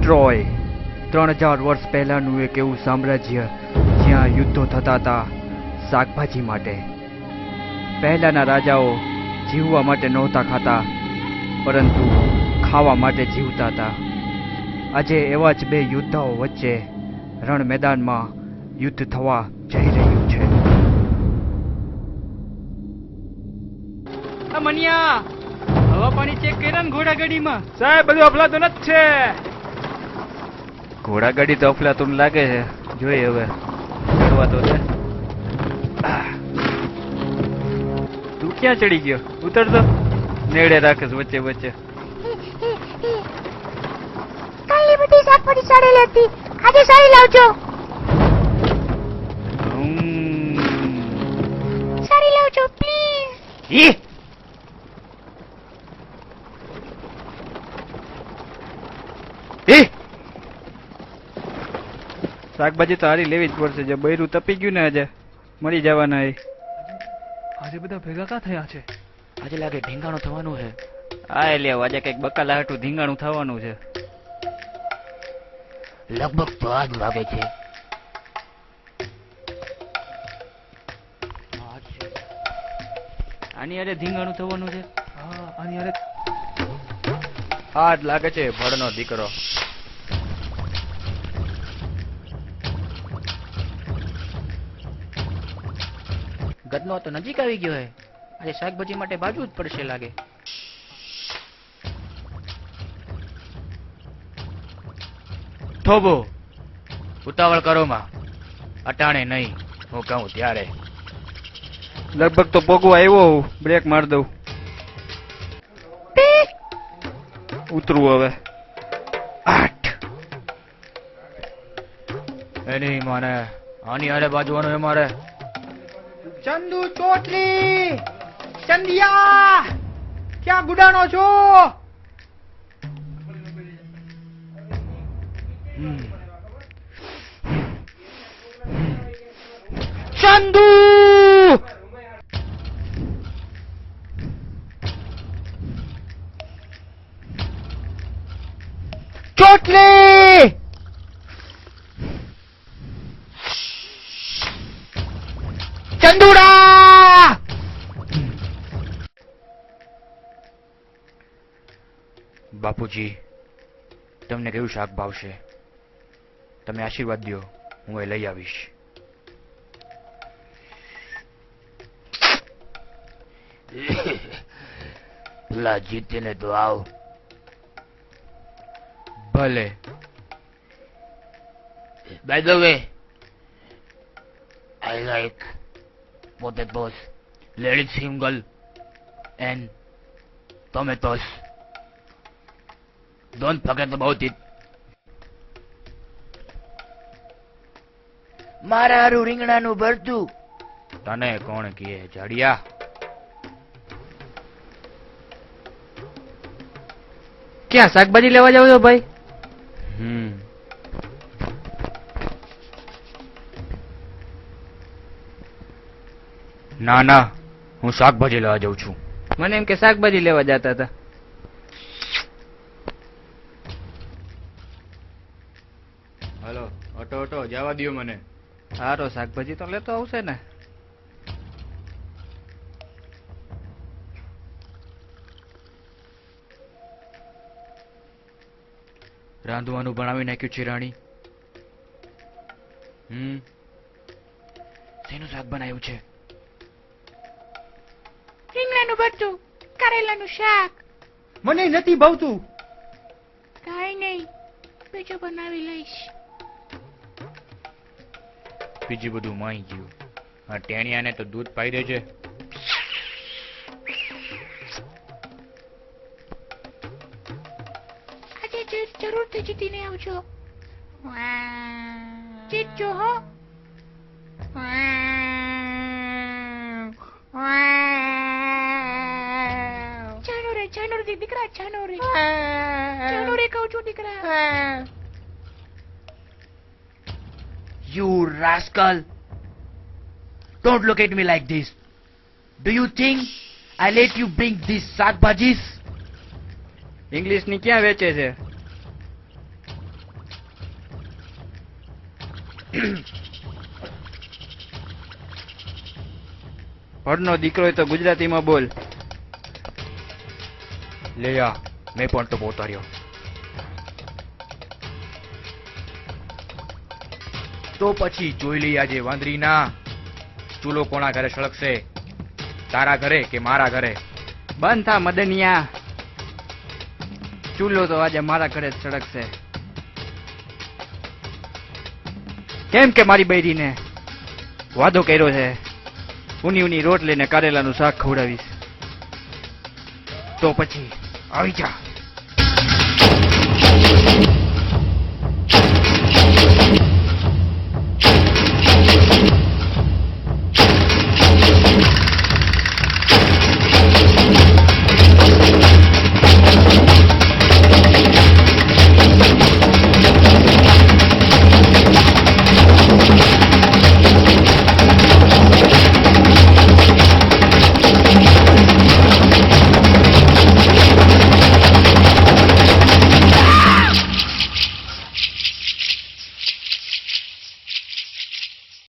ટ્રોય 3000 વર્ષ પહેલાનું એક એવું સામ્રાજ્ય જ્યાં યુદ્ધો થતા હતા શાકભાજી માટે. પહેલાના રાજાઓ જીવવા માટે નહોતા ખાતા, પરંતુ ખાવા માટે જીવતા હતા. આજે એવા જ બે યોદ્ધાઓ વચ્ચે રણ મેદાનમાં યુદ્ધ થવા જઈ રહ્યું છે. મનિયા, હવા પાણી ચેક કર્યા ને ઘોડાગાડીમાં? સાહેબ બધું અફલાતું જ છે. ઘોડાગાડી તો અફલાતુન લાગે છે. જોઈએ હવે ચડવા તો છે. તું ક્યાં ચડી ગયો? ઉતર તો. નેડે રાખે વચ્ચે વચ્ચે. કાલની બધી શાકભાજી સારી હતી, આજે સારી લાવજો. સારી લાવજો પ્લીઝ. શાકભાજી તો હારી લેવી જ પડશે. જે બૈરું તપી ગયું ને આજે મરી જવાના. આજે બધા ભેગા કા થયા છે? આજે લાગે ઢીંગાણું થવાનું છે. આ લે આજે કઈક બકાલા હાટું ધીંગાણું થવાનું છે. લગભગ તો આજ લાગે છે. આની અરે ધીંગાણું થવાનું છે. હા, આની અરે આ જ લાગે છે ભડનો દીકરો. ગદનો તો નજીક આવી ગયો હે. આજે શાકભાજી માટે બાજવું જ પડશે લાગે. થોબો ઉતાવળ કરો માં, અટાણે નહીં, હું કહું ત્યારે. લગભગ તો પોગવા આવ્યો હું. બ્રેક માર દઉં. ઉતરું હવે. 8 એની માને આની હારે બાજવાનું હે મારે. ચંદુ ચોટલી, ચંદિયા, ક્યાં ગુડાણો છો? ચંદુ ચોટલી, ચંદુડા. બાપુજી, તમને કયું શાક ભાવશે? તમે આશીર્વાદ દો, હું એ લઈ આવીશ. પેલા જીતીને તો આવ. ભલે. By the way, I like potatoes, ladies single, and tomatoes. Don't forget about it. મારા હારું રીંગણાનું ભરતું. તને કોણ કહે જાડિયા? ક્યાં શાકભાજી લેવા જાવ છો ભાઈ? ના ના, હું શાકભાજી લેવા જાઉં છું. મને એમ કે શાકભાજી લેવા જતા હતા. હલો, ઓટો ઓટો જવા દો મને. સારો શાકભાજી તો લેતો આવશે ને. રાંધવાનું બનાવી નાખ્યું છે રાણી. શેનું શાક બનાવ્યું છે? રીંગણાનું ભરતું, કારેલાનું શાક. મને નથી ભાવતું. કાઈ નહીં, બીજું બનાવી લઈશ. બીજું બધું માઈ ગયું. આ ટેણિયાને તો દૂધ પાઈ દે છે. આજે જરૂરથી જીતીને આવજો. જીતજો હો. ચાનો રે દીકરા, ચાનો રે કહું છું દીકરા. You rascal! Don't look at me like this. Do you think I let you bring these શાકભાજીસ? ઇંગ્લિશ ની ક્યાં વેચે છે? ભણનો દીકરો હોય તો ગુજરાતીમાં બોલ. લે આ મેં પણ તો પોતાર્યો. તો પછી જોઈ લઈ આજે વાંદરીના ચૂલો કોના ઘરે સળગશે, તારા ઘરે કે મારા ઘરે? બંધ થા મદનિયા. ચૂલો તો આજે મારા ઘરે જ સળગશે. કેમ કે મારી બૈરીને વાદો કર્યો છે, ઉની ઉની રોટલી ને કારેલાનું શાક ખવડાવીશ. તો પછી આવી જા.